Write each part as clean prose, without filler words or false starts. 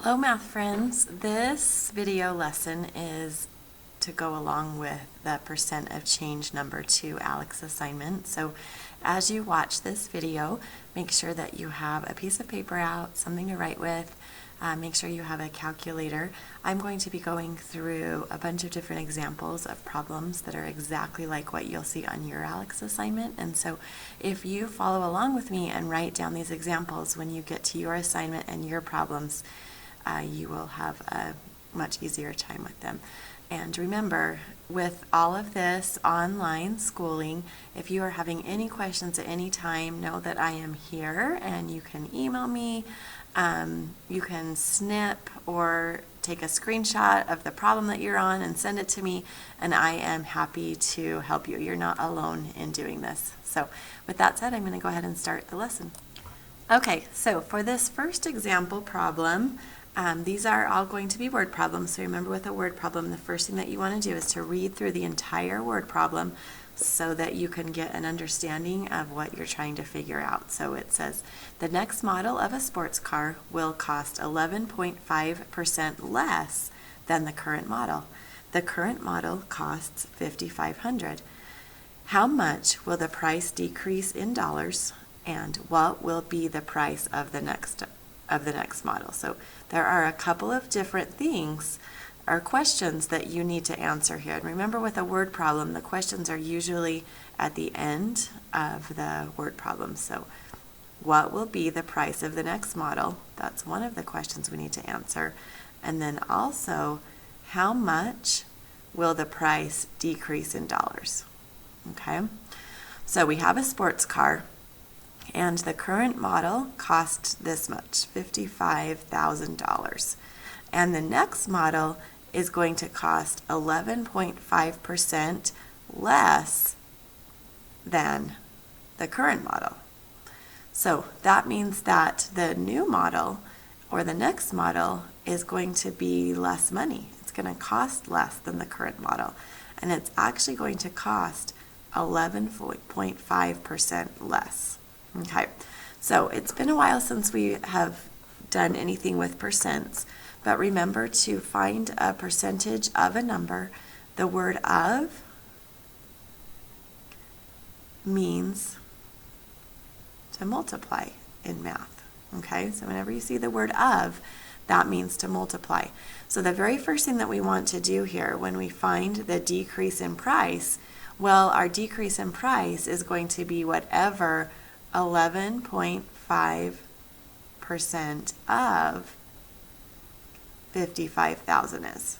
Hello math friends, this video lesson is to go along with the percent of change number 2 ALEKS assignment. So as you watch this video, make sure that you have a piece of paper out, something to write with, make sure you have a calculator. I'm going to be going through a bunch of different examples of problems that are exactly like what you'll see on your ALEKS assignment. And so if you follow along with me and write down these examples when you get to your assignment and your problems, you will have a much easier time with them. And remember, with all of this online schooling, if you are having any questions at any time, know that I am here and you can email me. You can snip or take a screenshot of the problem that you're on and send it to me, and I am happy to help you. You're not alone in doing this. So with that said, I'm going to go ahead and start the lesson. Okay, so for this first example problem, these are all going to be word problems. So remember, with a word problem, the first thing that you want to do is to read through the entire word problem so that you can get an understanding of what you're trying to figure out. So it says, the next model of a sports car will cost 11.5% less than the current model. The current model costs $5,500. How much will the price decrease in dollars, and what will be the price of the next model? So there are a couple of different things or questions that you need to answer here. And remember, with a word problem, the questions are usually at the end of the word problem. So what will be the price of the next model? That's one of the questions we need to answer. And then also, how much will the price decrease in dollars? Okay, so we have a sports car, and the current model costs this much, $55,000. And the next model is going to cost 11.5% less than the current model. So that means that the new model, or the next model, is going to be less money. It's going to cost less than the current model. And it's actually going to cost 11.5% less. Okay, so it's been a while since we have done anything with percents, but remember to find a percentage of a number. The word of means to multiply in math. Okay, so whenever you see the word of, that means to multiply. So the very first thing that we want to do here when we find the decrease in price, well, our decrease in price is going to be whatever 11.5% of 55,000 is.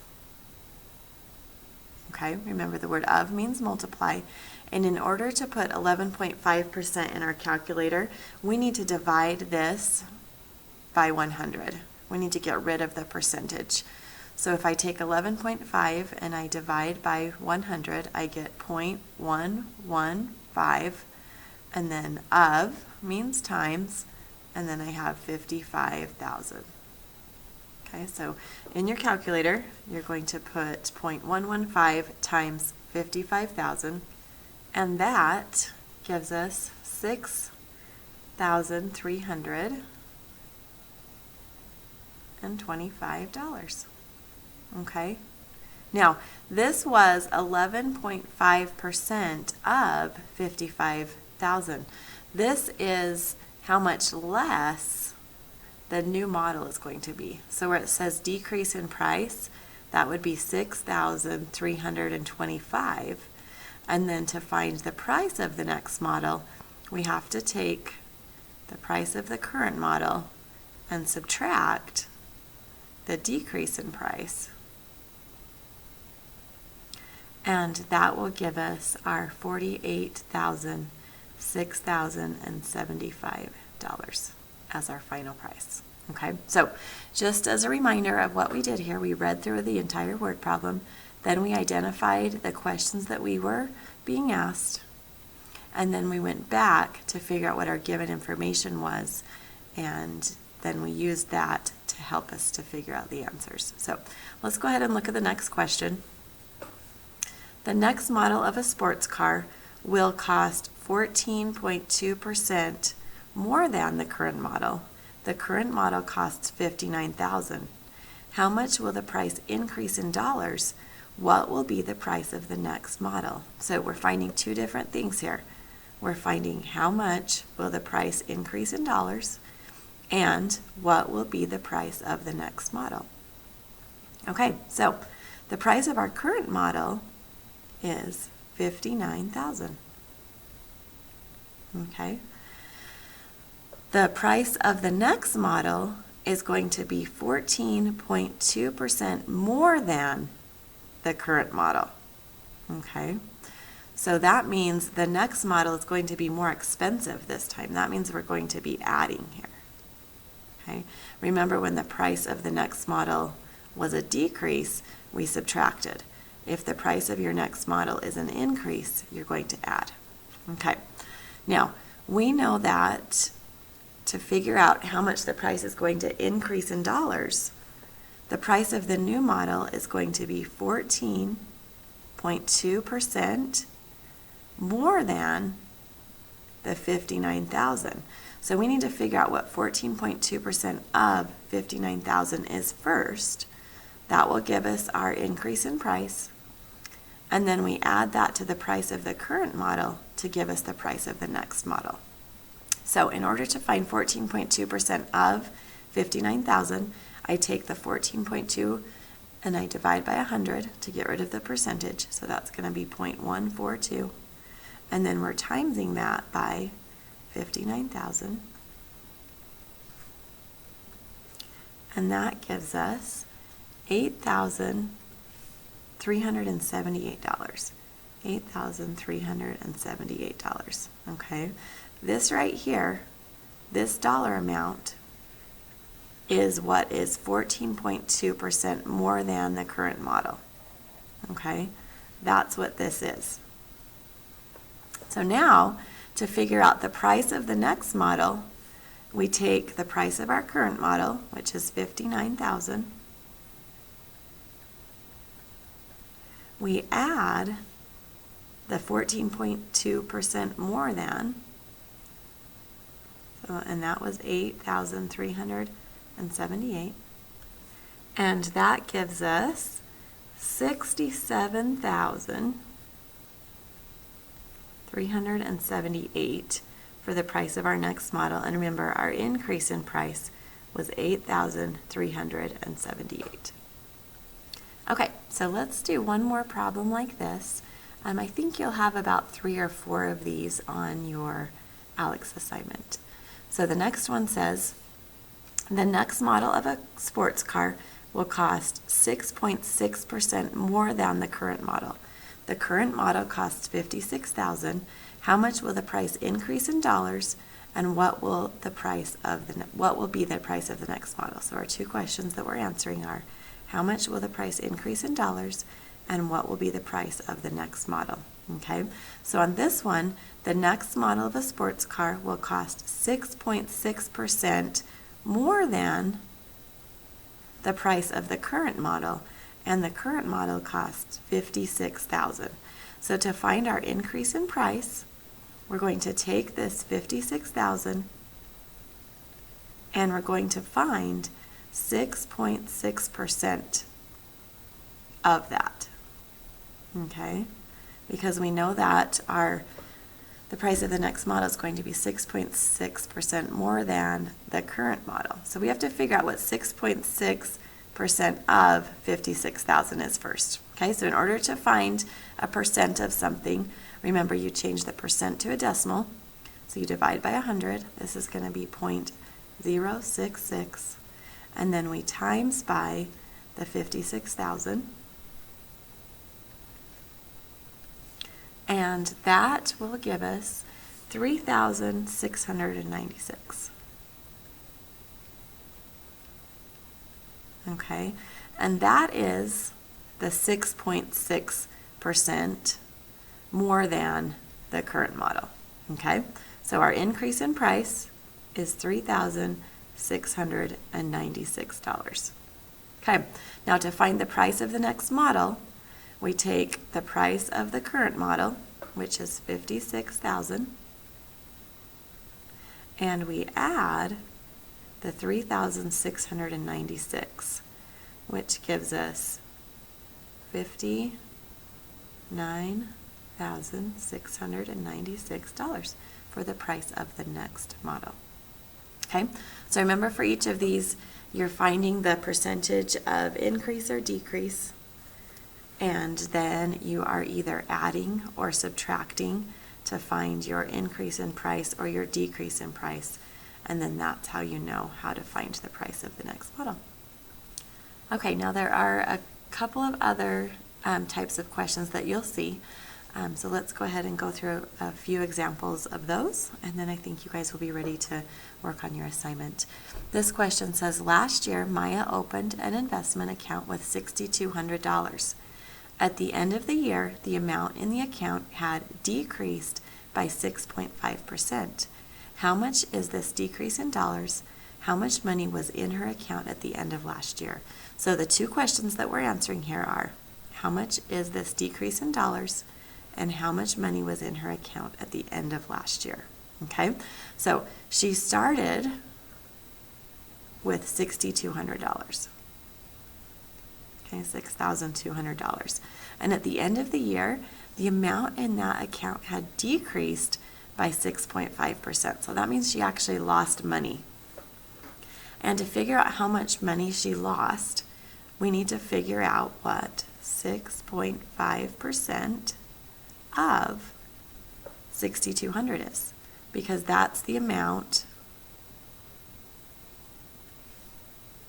Okay, remember the word of means multiply, and in order to put 11.5% in our calculator, we need to divide this by 100. We need to get rid of the percentage. So if I take 11.5 and I divide by 100, I get 0.115. And then of means times, and then I have 55,000. Okay, so in your calculator, you're going to put 0.115 times 55,000, and that gives us $6,325. Okay, now this was 11.5% of 55,000. This is how much less the new model is going to be. So where it says decrease in price, that would be $6,325. And then to find the price of the next model, we have to take the price of the current model and subtract the decrease in price. And that will give us our $6,075 as our final price. Okay, so just as a reminder of what we did here, we read through the entire word problem, then we identified the questions that we were being asked, and then we went back to figure out what our given information was, and then we used that to help us to figure out the answers. So let's go ahead and look at the next question. The next model of a sports car will cost 14.2% more than the current model. The current model costs $59,000. How much will the price increase in dollars? What will be the price of the next model? So we're finding two different things here. We're finding how much will the price increase in dollars, and what will be the price of the next model. Okay, so the price of our current model is $59,000. Okay. The price of the next model is going to be 14.2% more than the current model. Okay. So that means the next model is going to be more expensive this time. That means we're going to be adding here. Okay. Remember, when the price of the next model was a decrease, we subtracted. If the price of your next model is an increase, you're going to add. Okay. Now, we know that to figure out how much the price is going to increase in dollars, the price of the new model is going to be 14.2% more than the $59,000. So we need to figure out what 14.2% of $59,000 is first. That will give us our increase in price. And then we add that to the price of the current model to give us the price of the next model. So in order to find 14.2% of $59,000, I take the 14.2 and I divide by 100 to get rid of the percentage. So that's going to be 0.142. And then we're timesing that by 59,000. And that gives us $8,378. $8,378. Okay. This right here, this dollar amount, is what is 14.2% more than the current model. Okay. That's what this is. So now, to figure out the price of the next model, we take the price of our current model, which is $59,000. We add the 14.2% more than, and that was 8,378, and that gives us 67,378 for the price of our next model. And remember, our increase in price was 8,378. Okay, so let's do one more problem like this. I think you'll have about 3 or 4 of these on your ALEKS assignment. So the next one says, the next model of a sports car will cost 6.6% more than the current model. The current model costs $56,000. How much will the price increase in dollars, and what will be the price of the next model? So our two questions that we're answering are, how much will the price increase in dollars, and what will be the price of the next model? Okay, so on this one, the next model of a sports car will cost 6.6% more than the price of the current model, and the current model costs $56,000. So to find our increase in price, we're going to take this $56,000 and we're going to find 6.6% of that. Okay, because we know that the price of the next model is going to be 6.6% more than the current model. So we have to figure out what 6.6% of 56,000 is first. Okay, so in order to find a percent of something, remember you change the percent to a decimal. So you divide by 100. This is going to be 0.066. And then we times by the 56,000. And that will give us 3,696. Okay, and that is the 6.6% more than the current model. Okay, so our increase in price is $3,696. Okay, now to find the price of the next model, we take the price of the current model, which is $56,000, and we add the 3,696, which gives us $59,696 for the price of the next model. Okay, so remember, for each of these, you're finding the percentage of increase or decrease, and then you are either adding or subtracting to find your increase in price or your decrease in price, and then that's how you know how to find the price of the next model. Okay, now there are a couple of other types of questions that you'll see. So let's go ahead and go through a few examples of those, and then I think you guys will be ready to work on your assignment. This question says, last year Maya opened an investment account with $6,200. At the end of the year, the amount in the account had decreased by 6.5%. How much is this decrease in dollars? How much money was in her account at the end of last year? So the two questions that we're answering here are, how much is this decrease in dollars, and how much money was in her account at the end of last year? Okay, so she started with $6,200. Okay, $6,200. And at the end of the year, the amount in that account had decreased by 6.5%. So that means she actually lost money. And to figure out how much money she lost, we need to figure out what 6.5% of 6,200 is, because that's the amount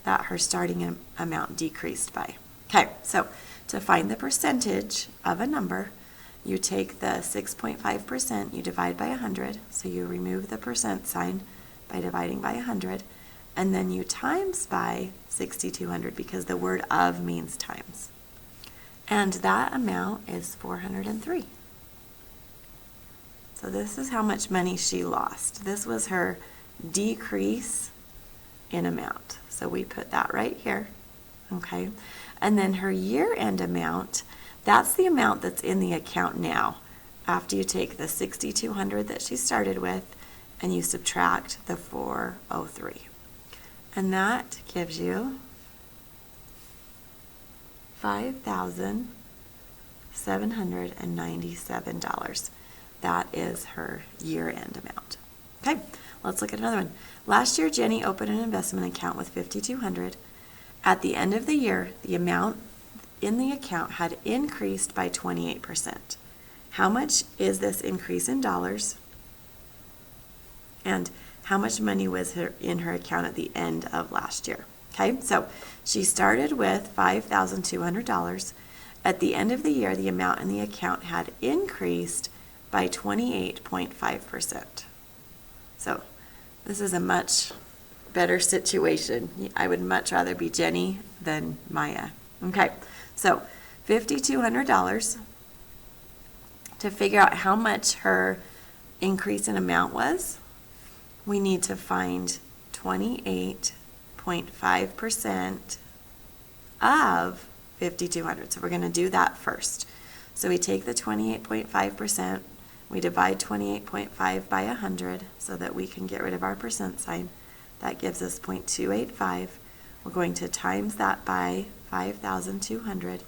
that her starting amount decreased by. Okay, so to find the percentage of a number, you take the 6.5%, you divide by 100, so you remove the percent sign by dividing by 100, and then you times by 6,200 because the word of means times. And that amount is 403. So this is how much money she lost. This was her decrease in amount. So we put that right here, okay? And then her year-end amount, that's the amount that's in the account now, after you take the 6,200 that she started with and you subtract the 403. And that gives you $5,797. That is her year-end amount. Okay, let's look at another one. Last year, Jenny opened an investment account with $5,200. At the end of the year, the amount in the account had increased by 28%. How much is this increase in dollars? And how much money was in her account at the end of last year? Okay, so she started with $5,200. At the end of the year, the amount in the account had increased by 28.5%. So this is a much better situation. I would much rather be Jenny than Maya. Okay, so $5,200. To figure out how much her increase in amount was, we need to find 28.5% of 5,200. So we're going to do that first. So we take the 28.5%, we divide 28.5 by 100 so that we can get rid of our percent sign. That gives us 0.285. We're going to times that by 5,200,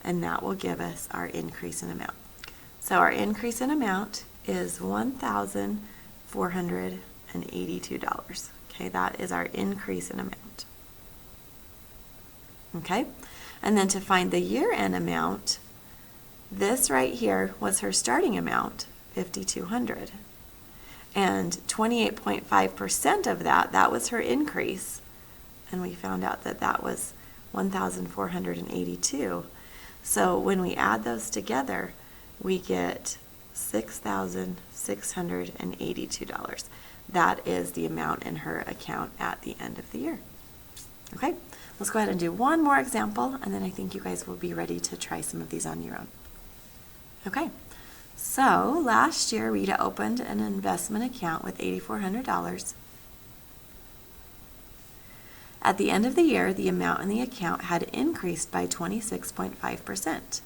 and that will give us our increase in amount. So our increase in amount is $1,482. Okay, that is our increase in amount. Okay, and then to find the year-end amount, this right here was her starting amount, $5,200. And 28.5% of that was her increase. And we found out that that was $1,482. So when we add those together, we get $6,682. That is the amount in her account at the end of the year. Okay, let's go ahead and do one more example, and then I think you guys will be ready to try some of these on your own. Okay, so last year Rita opened an investment account with $8,400. At the end of the year, the amount in the account had increased by 26.5%.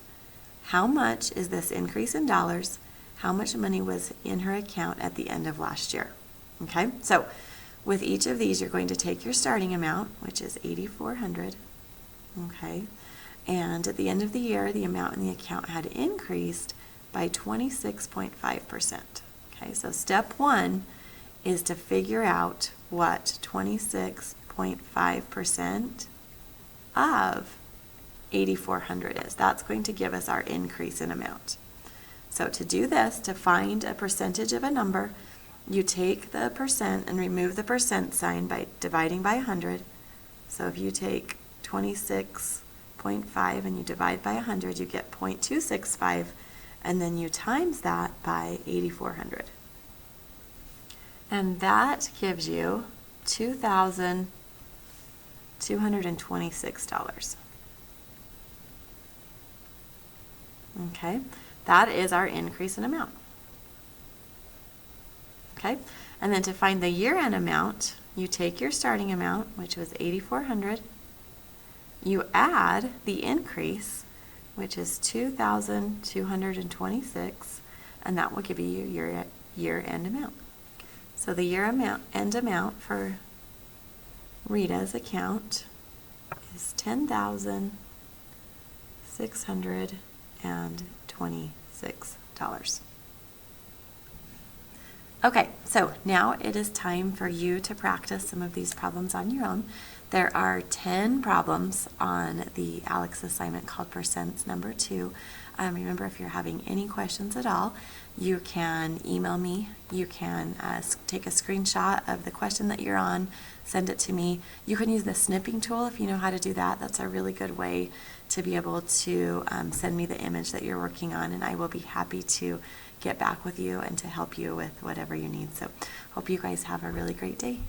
How much is this increase in dollars? How much money was in her account at the end of last year? Okay, so with each of these, you're going to take your starting amount, which is $8,400, okay? And at the end of the year, the amount in the account had increased by 26.5%. Okay, so step one is to figure out what 26.5% of 8,400 is. That's going to give us our increase in amount. So to do this, to find a percentage of a number, you take the percent and remove the percent sign by dividing by 100. So if you take 26.5 and you divide by 100, you get 0.265, and then you times that by 8,400. And that gives you $2,226. Okay, that is our increase in amount. Okay, and then to find the year-end amount, you take your starting amount, which was 8,400, you add the increase, which is 2,226, and that will give you your year-end amount. So the year-end amount for Rita's account is $10,626. Okay, so now it is time for you to practice some of these problems on your own. There are 10 problems on the ALEKS assignment called Percents number 2. Remember, if you're having any questions at all, you can email me. You can take a screenshot of the question that you're on, send it to me. You can use the snipping tool if you know how to do that. That's a really good way to be able to send me the image that you're working on, and I will be happy to get back with you and to help you with whatever you need. So hope you guys have a really great day.